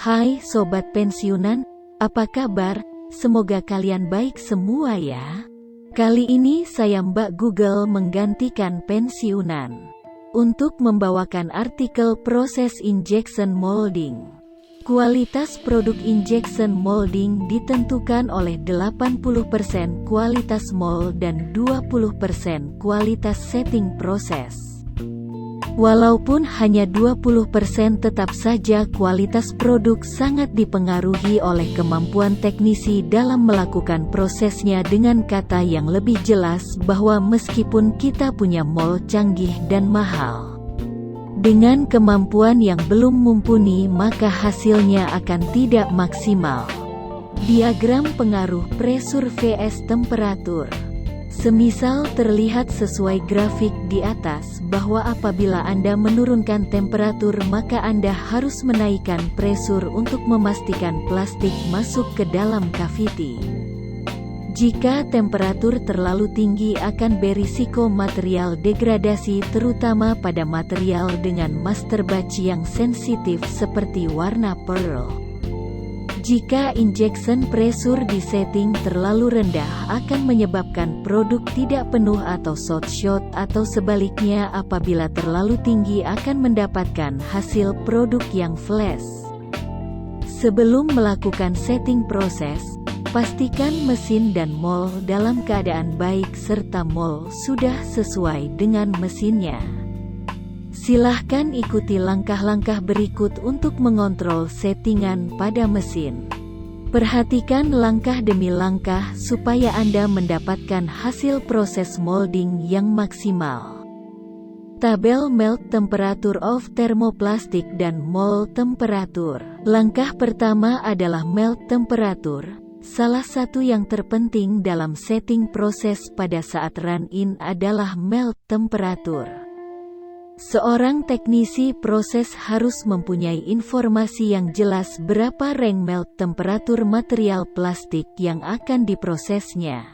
Hai Sobat Pensiunan, apa kabar? Semoga kalian baik semua ya. Kali ini saya Mbak Google menggantikan pensiunan untuk membawakan artikel proses injection molding. Kualitas produk injection molding ditentukan oleh 80% kualitas mold dan 20% kualitas setting proses. Walaupun hanya 20%, tetap saja kualitas produk sangat dipengaruhi oleh kemampuan teknisi dalam melakukan prosesnya. Dengan kata yang lebih jelas, bahwa meskipun kita punya mold canggih dan mahal, dengan kemampuan yang belum mumpuni, maka hasilnya akan tidak maksimal. Diagram pengaruh pressure vs temperatur. Semisal terlihat sesuai grafik di atas, bahwa apabila Anda menurunkan temperatur, maka Anda harus menaikkan pressure untuk memastikan plastik masuk ke dalam cavity. Jika temperatur terlalu tinggi akan berisiko material degradasi, terutama pada material dengan master batch yang sensitif seperti warna pearl. Jika injection pressure disetting terlalu rendah, akan menyebabkan produk tidak penuh atau short, atau sebaliknya apabila terlalu tinggi akan mendapatkan hasil produk yang flash. Sebelum melakukan setting proses, pastikan mesin dan mold dalam keadaan baik serta mold sudah sesuai dengan mesinnya. Silahkan ikuti langkah-langkah berikut untuk mengontrol settingan pada mesin. Perhatikan langkah demi langkah supaya Anda mendapatkan hasil proses molding yang maksimal. Tabel melt temperature of thermoplastic dan mold temperatur. Langkah pertama adalah melt temperatur. Salah satu yang terpenting dalam setting proses pada saat run-in adalah melt temperatur. Seorang teknisi proses harus mempunyai informasi yang jelas berapa range melt temperatur material plastik yang akan diprosesnya.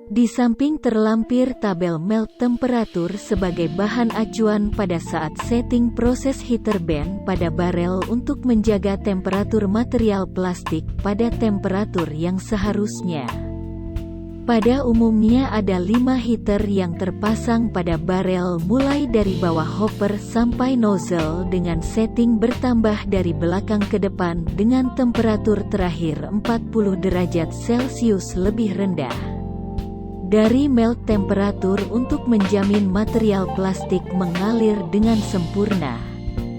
Di samping terlampir tabel melt temperatur sebagai bahan acuan pada saat setting proses heater band pada barel untuk menjaga temperatur material plastik pada temperatur yang seharusnya. Pada umumnya ada 5 heater yang terpasang pada barel mulai dari bawah hopper sampai nozzle dengan setting bertambah dari belakang ke depan dengan temperatur terakhir 40 derajat Celcius lebih rendah dari melt temperatur untuk menjamin material plastik mengalir dengan sempurna.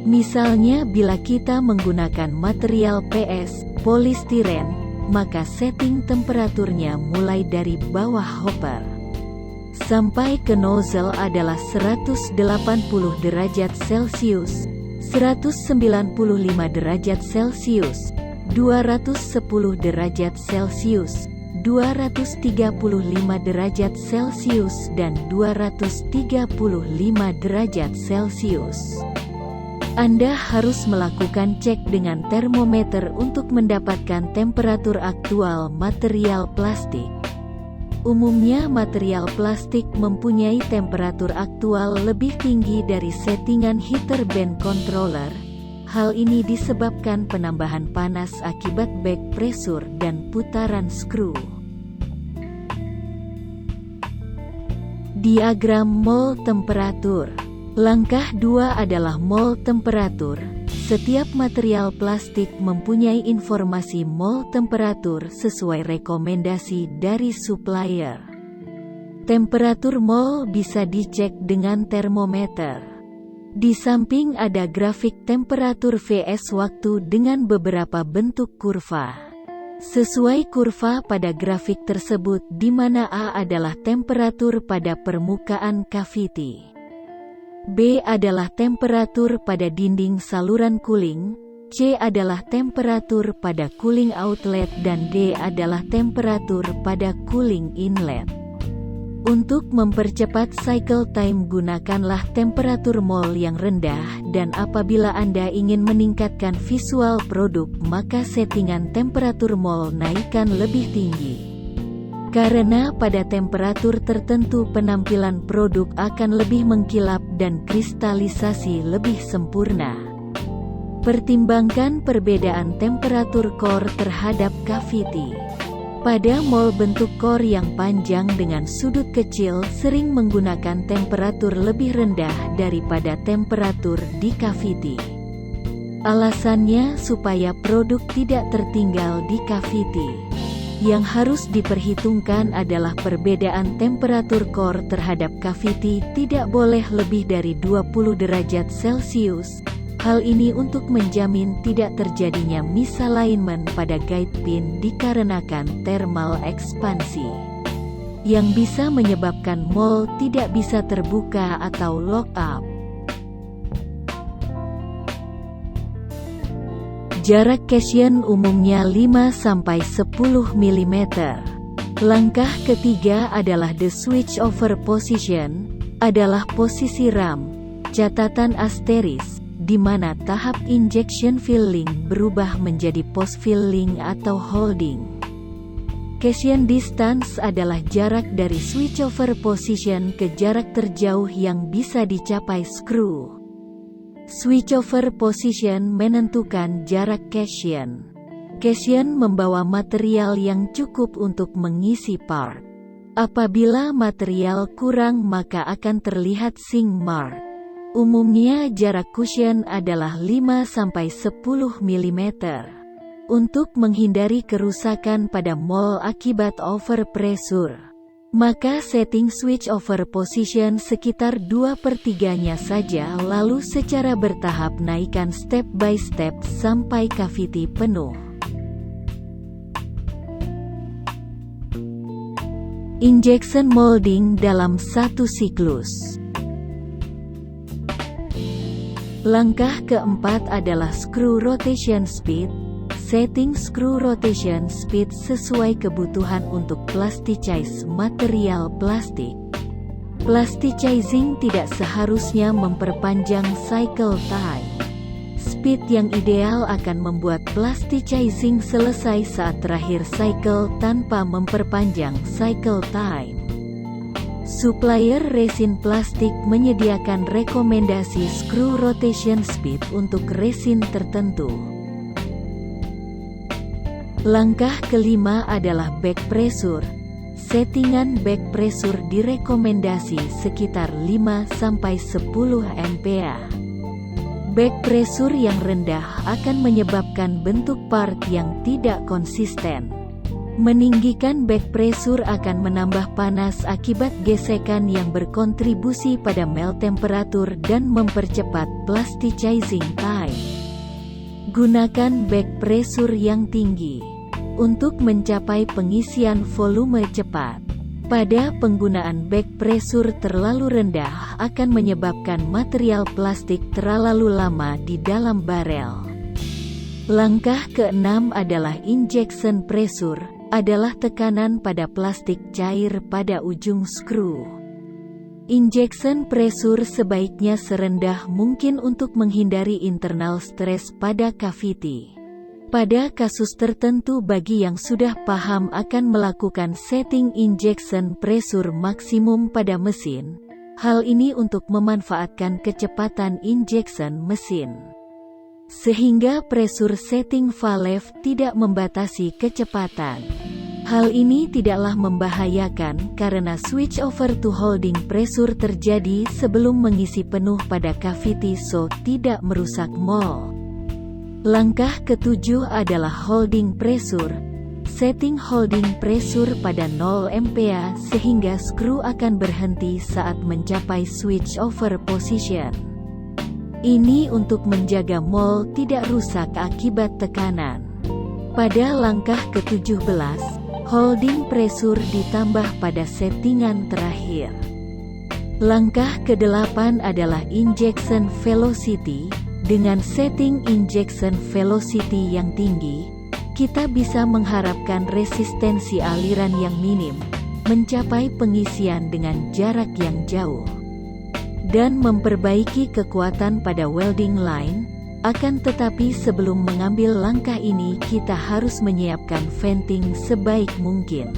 Misalnya bila kita menggunakan material PS, polistiren, maka setting temperaturnya mulai dari bawah hopper sampai ke nozzle adalah 180 derajat Celcius, 195 derajat Celcius, 210 derajat Celcius, 235 derajat Celcius, dan 235 derajat Celcius. Anda harus melakukan cek dengan termometer untuk mendapatkan temperatur aktual material plastik. Umumnya material plastik mempunyai temperatur aktual lebih tinggi dari settingan heater band controller. Hal ini disebabkan penambahan panas akibat back pressure dan putaran skru. Diagram mold temperatur. Langkah 2 adalah mold temperatur. Setiap material plastik mempunyai informasi mold temperatur sesuai rekomendasi dari supplier. Temperatur mold bisa dicek dengan termometer. Di samping ada grafik temperatur vs waktu dengan beberapa bentuk kurva. Sesuai kurva pada grafik tersebut, di mana A adalah temperatur pada permukaan cavity, B adalah temperatur pada dinding saluran cooling, C adalah temperatur pada cooling outlet, dan D adalah temperatur pada cooling inlet. Untuk mempercepat cycle time, gunakanlah temperatur mold yang rendah, dan apabila Anda ingin meningkatkan visual produk, maka settingan temperatur mold naikkan lebih tinggi. Karena pada temperatur tertentu penampilan produk akan lebih mengkilap dan kristalisasi lebih sempurna. Pertimbangkan perbedaan temperatur core terhadap kaviti. Pada mol, bentuk core yang panjang dengan sudut kecil sering menggunakan temperatur lebih rendah daripada temperatur di kaviti. Alasannya supaya produk tidak tertinggal di kaviti. Yang harus diperhitungkan adalah perbedaan temperatur core terhadap kaviti tidak boleh lebih dari 20 derajat Celcius. Hal ini untuk menjamin tidak terjadinya misalignment pada guide pin dikarenakan thermal ekspansi, yang bisa menyebabkan mol tidak bisa terbuka atau lock up. Jarak caisson umumnya 5–10 mm. Langkah ketiga adalah the switch over position, adalah posisi RAM. Catatan asteris, di mana tahap injection filling berubah menjadi post filling atau holding. Caisson distance adalah jarak dari switchover position ke jarak terjauh yang bisa dicapai skru. Switchover position menentukan jarak caisson. Caisson membawa material yang cukup untuk mengisi part. Apabila material kurang maka akan terlihat sink mark. Umumnya jarak cushion adalah 5–10 mm. Untuk menghindari kerusakan pada mol akibat overpressure, maka setting switch over position sekitar 2/3-nya saja, lalu secara bertahap naikkan step by step sampai kaviti penuh. Injection molding dalam satu siklus. Langkah keempat adalah screw rotation speed. Setting screw rotation speed sesuai kebutuhan untuk plasticize material plastik. Plasticizing tidak seharusnya memperpanjang cycle time. Speed yang ideal akan membuat plasticizing selesai saat terakhir cycle tanpa memperpanjang cycle time. Supplier resin plastik menyediakan rekomendasi screw rotation speed untuk resin tertentu. Langkah kelima adalah back pressure. Settingan back pressure direkomendasi sekitar 5–10 MPa. Back pressure yang rendah akan menyebabkan bentuk part yang tidak konsisten. Meninggikan back pressure akan menambah panas akibat gesekan yang berkontribusi pada melt temperatur dan mempercepat plasticizing time. Gunakan back pressure yang tinggi untuk mencapai pengisian volume cepat. Pada penggunaan back pressure terlalu rendah akan menyebabkan material plastik terlalu lama di dalam barel. Langkah keenam adalah injection pressure, adalah tekanan pada plastik cair pada ujung skru. Injection pressure sebaiknya serendah mungkin untuk menghindari internal stress pada kaviti. Pada kasus tertentu bagi yang sudah paham akan melakukan setting injection pressure maksimum pada mesin, hal ini untuk memanfaatkan kecepatan injection mesin, sehingga pressure setting valve tidak membatasi kecepatan. Hal ini tidaklah membahayakan karena switch over to holding pressure terjadi sebelum mengisi penuh pada kaviti, so tidak merusak mol. Langkah ketujuh adalah holding pressure. Setting holding pressure pada 0 MPa sehingga skru akan berhenti saat mencapai switch over position. Ini untuk menjaga mol tidak rusak akibat tekanan. Pada langkah ke-17, holding pressure ditambah pada settingan terakhir. Langkah ke-8 adalah injection velocity. Dengan setting injection velocity yang tinggi, kita bisa mengharapkan resistensi aliran yang minim, mencapai pengisian dengan jarak yang jauh, dan memperbaiki kekuatan pada welding line. Akan tetapi sebelum mengambil langkah ini kita harus menyiapkan venting sebaik mungkin.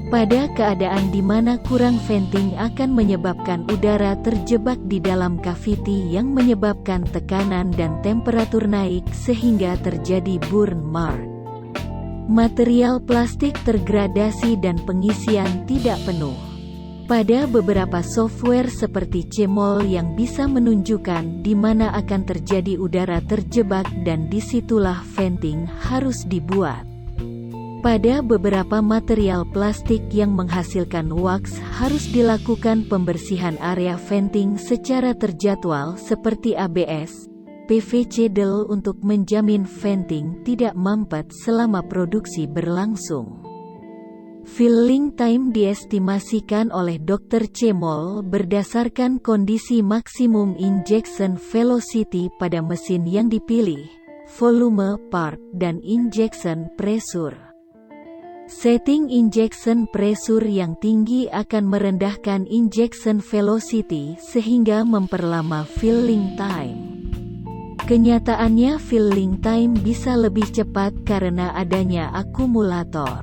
Pada keadaan di mana kurang venting akan menyebabkan udara terjebak di dalam cavity yang menyebabkan tekanan dan temperatur naik sehingga terjadi burn mark. Material plastik tergradasi dan pengisian tidak penuh. Pada beberapa software seperti CMOL yang bisa menunjukkan di mana akan terjadi udara terjebak dan disitulah venting harus dibuat. Pada beberapa material plastik yang menghasilkan wax harus dilakukan pembersihan area venting secara terjadwal seperti ABS, PVC DEL untuk menjamin venting tidak mampet selama produksi berlangsung. Filling time diestimasikan oleh Dr. CMOL berdasarkan kondisi maksimum injection velocity pada mesin yang dipilih, volume part, dan injection pressure. Setting injection pressure yang tinggi akan merendahkan injection velocity sehingga memperlama filling time. Kenyataannya filling time bisa lebih cepat karena adanya akumulator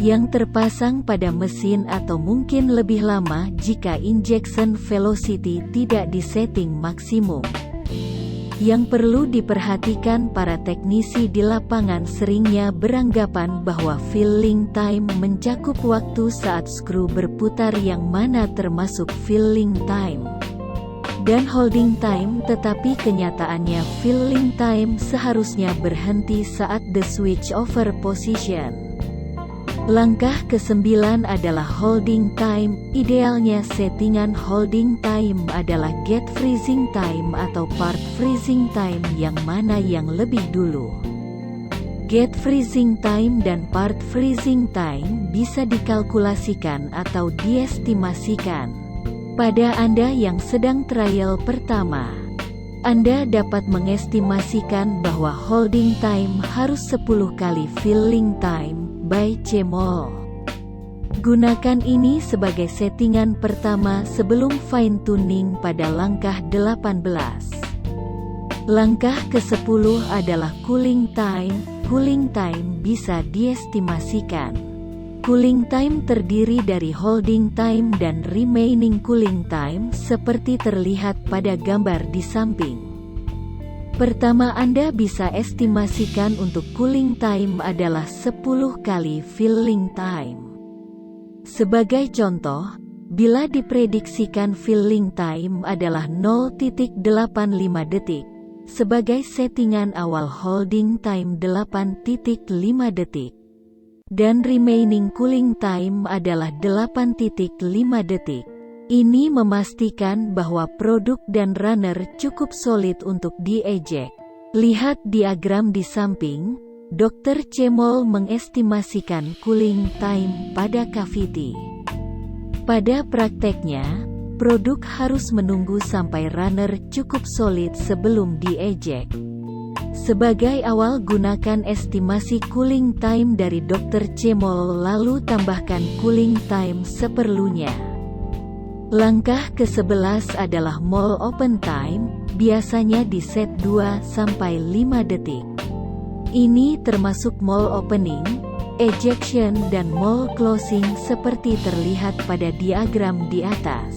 yang terpasang pada mesin atau mungkin lebih lama jika injection velocity tidak disetting maksimum. Yang perlu diperhatikan para teknisi di lapangan seringnya beranggapan bahwa filling time mencakup waktu saat skru berputar yang mana termasuk filling time dan holding time, tetapi kenyataannya filling time seharusnya berhenti saat the switch over position. Langkah ke-9 adalah holding time. Idealnya settingan holding time adalah gate freezing time atau part freezing time, yang mana yang lebih dulu. Gate freezing time dan part freezing time bisa dikalkulasikan atau diestimasikan. Pada Anda yang sedang trial pertama, Anda dapat mengestimasikan bahwa holding time harus 10 kali filling time by CMOL. Gunakan ini sebagai settingan pertama sebelum fine tuning pada langkah 18. Langkah ke-10 adalah cooling time. Cooling time bisa diestimasikan. Cooling time terdiri dari holding time dan remaining cooling time seperti terlihat pada gambar di samping. Pertama, Anda bisa estimasikan untuk cooling time adalah 10 kali filling time. Sebagai contoh, bila diprediksikan filling time adalah 0.85 detik, sebagai settingan awal holding time 8.5 detik, dan remaining cooling time adalah 8.5 detik. Ini memastikan bahwa produk dan runner cukup solid untuk diejek. Lihat diagram di samping. Dr. CMOL mengestimasikan cooling time pada cavity. Pada prakteknya, produk harus menunggu sampai runner cukup solid sebelum diejek. Sebagai awal, gunakan estimasi cooling time dari Dr. CMOL lalu tambahkan cooling time seperlunya. Langkah ke-11 adalah mole open time, biasanya di set 2-5 detik. Ini termasuk mole opening, ejection dan mole closing seperti terlihat pada diagram di atas.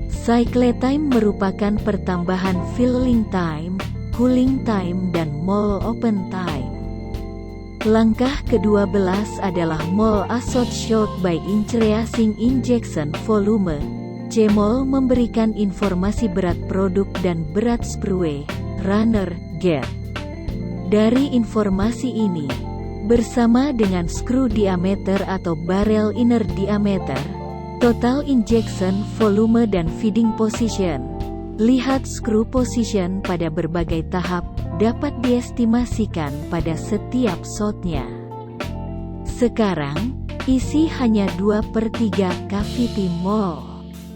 Cycle time merupakan pertambahan filling time, cooling time dan mole open time. Langkah ke-12 adalah mole assault shot by increasing injection volume. CMOL memberikan informasi berat produk dan berat sprue, runner, gate. Dari informasi ini, bersama dengan screw diameter atau barrel inner diameter, total injection volume dan feeding position, lihat screw position pada berbagai tahap, dapat diestimasikan pada setiap shotnya. Sekarang, isi hanya 2/3 cavity mole.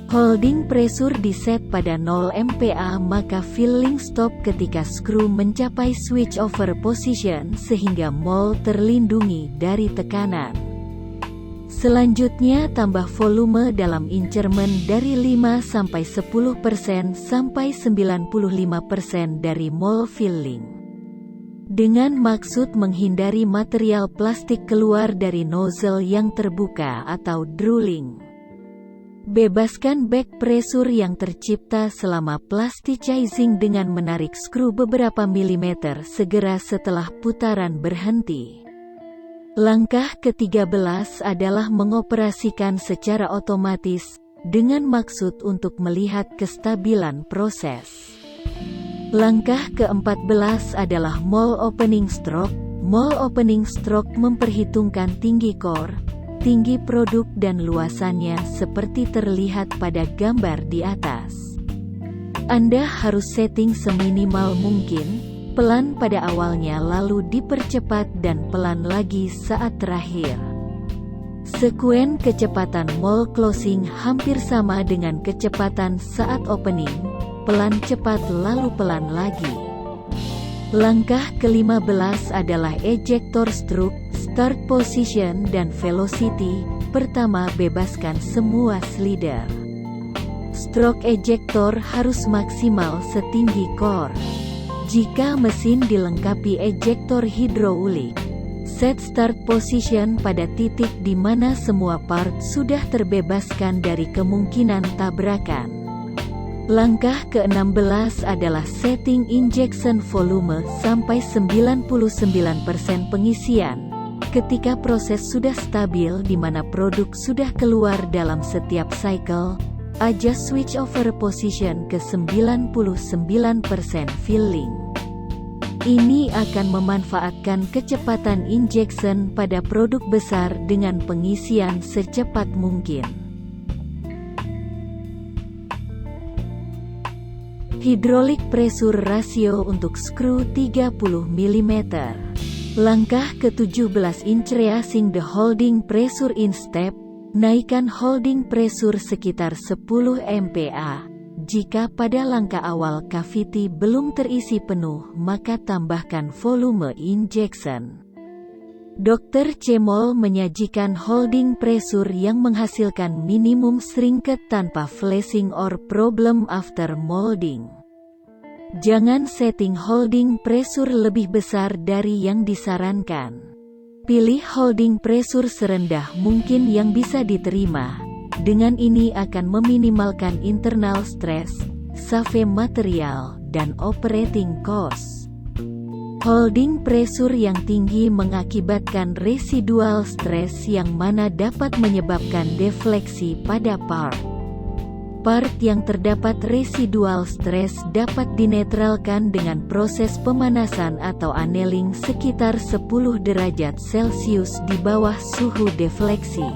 Holding pressure diset pada 0 MPa, maka filling stop ketika skru mencapai switch over position sehingga mole terlindungi dari tekanan. Selanjutnya, tambah volume dalam increment dari 5-10% sampai 95% dari mole filling. dengan maksud menghindari material plastik keluar dari nozzle yang terbuka atau drooling. Bebaskan back pressure yang tercipta selama plasticizing dengan menarik skru beberapa milimeter segera setelah putaran berhenti. Langkah ke-13 adalah mengoperasikan secara otomatis, dengan maksud untuk melihat kestabilan proses. Langkah ke-14 adalah Mole Opening Stroke. Mole Opening Stroke memperhitungkan tinggi core, tinggi produk dan luasannya seperti terlihat pada gambar di atas. Anda harus setting seminimal mungkin, pelan pada awalnya lalu dipercepat dan pelan lagi saat terakhir. Sekuen kecepatan mole closing hampir sama dengan kecepatan saat opening, pelan cepat lalu pelan lagi. Langkah ke-15 adalah ejector stroke, start position dan velocity. Pertama, bebaskan semua slider. Stroke ejector harus maksimal setinggi core. Jika mesin dilengkapi ejector hidrolik, set start position pada titik di mana semua part sudah terbebaskan dari kemungkinan tabrakan. Langkah ke-16 adalah setting injection volume sampai 99% pengisian. Ketika proses sudah stabil di mana produk sudah keluar dalam setiap cycle, adjust switch over position ke 99% filling. Ini akan memanfaatkan kecepatan injection pada produk besar dengan pengisian secepat mungkin. Hydraulic pressure ratio untuk skru 30 mm. Langkah ke-17 increasing the holding pressure in step. Naikkan holding pressure sekitar 10 MPa. Jika pada langkah awal cavity belum terisi penuh, maka tambahkan volume injection. Dr. Cemol menyajikan holding pressure yang menghasilkan minimum shrinkage tanpa flashing or problem after molding. Jangan setting holding pressure lebih besar dari yang disarankan. Pilih holding pressure serendah mungkin yang bisa diterima. Dengan ini akan meminimalkan internal stress, save material, dan operating cost. Holding pressure yang tinggi mengakibatkan residual stress yang mana dapat menyebabkan defleksi pada part. Part yang terdapat residual stress dapat dinetralkan dengan proses pemanasan atau annealing sekitar 10 derajat Celcius di bawah suhu defleksi.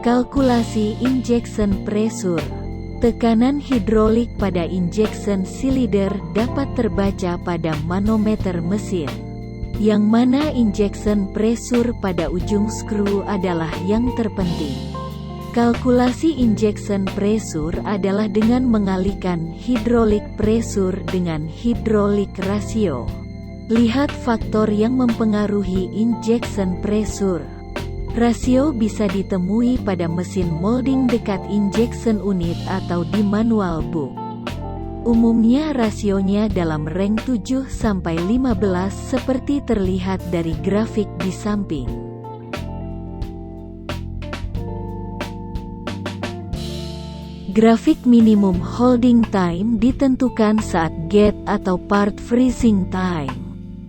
Kalkulasi injection pressure. Tekanan hidrolik pada injection cylinder dapat terbaca pada manometer mesin, yang mana injection pressure pada ujung skru adalah yang terpenting. Kalkulasi injection pressure adalah dengan mengalihkan hydraulic pressure dengan hydraulic ratio. Lihat faktor yang mempengaruhi injection pressure. Rasio bisa ditemui pada mesin molding dekat injection unit atau di manual book. Umumnya rasionya dalam rank 7-15 seperti terlihat dari grafik di samping. Grafik minimum holding time ditentukan saat gate atau part freezing time.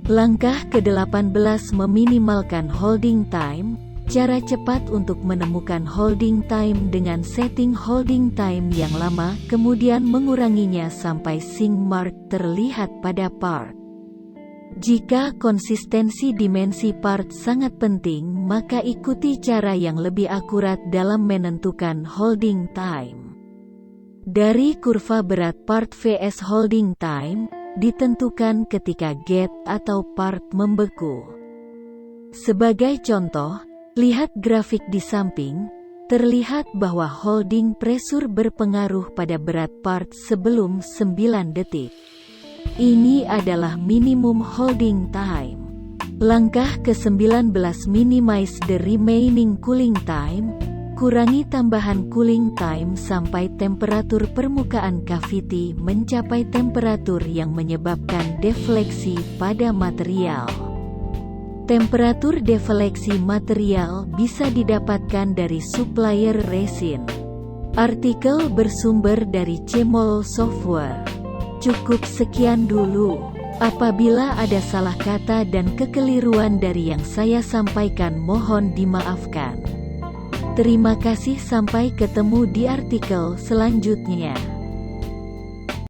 Langkah ke-18 meminimalkan holding time. Cara cepat untuk menemukan holding time dengan setting holding time yang lama, kemudian menguranginya sampai sync mark terlihat pada part. Jika konsistensi dimensi part sangat penting, maka ikuti cara yang lebih akurat dalam menentukan holding time. Dari kurva berat part vs holding time, ditentukan ketika gate atau part membeku. Sebagai contoh, lihat grafik di samping, terlihat bahwa holding pressure berpengaruh pada berat part sebelum 9 detik. Ini adalah minimum holding time. Langkah ke-19 minimize the remaining cooling time. Kurangi tambahan cooling time sampai temperatur permukaan cavity mencapai temperatur yang menyebabkan defleksi pada material. Temperatur defleksi material bisa didapatkan dari supplier resin. Artikel bersumber dari Cemol Software. Cukup sekian dulu. Apabila ada salah kata dan kekeliruan dari yang saya sampaikan mohon dimaafkan. Terima kasih, sampai ketemu di artikel selanjutnya.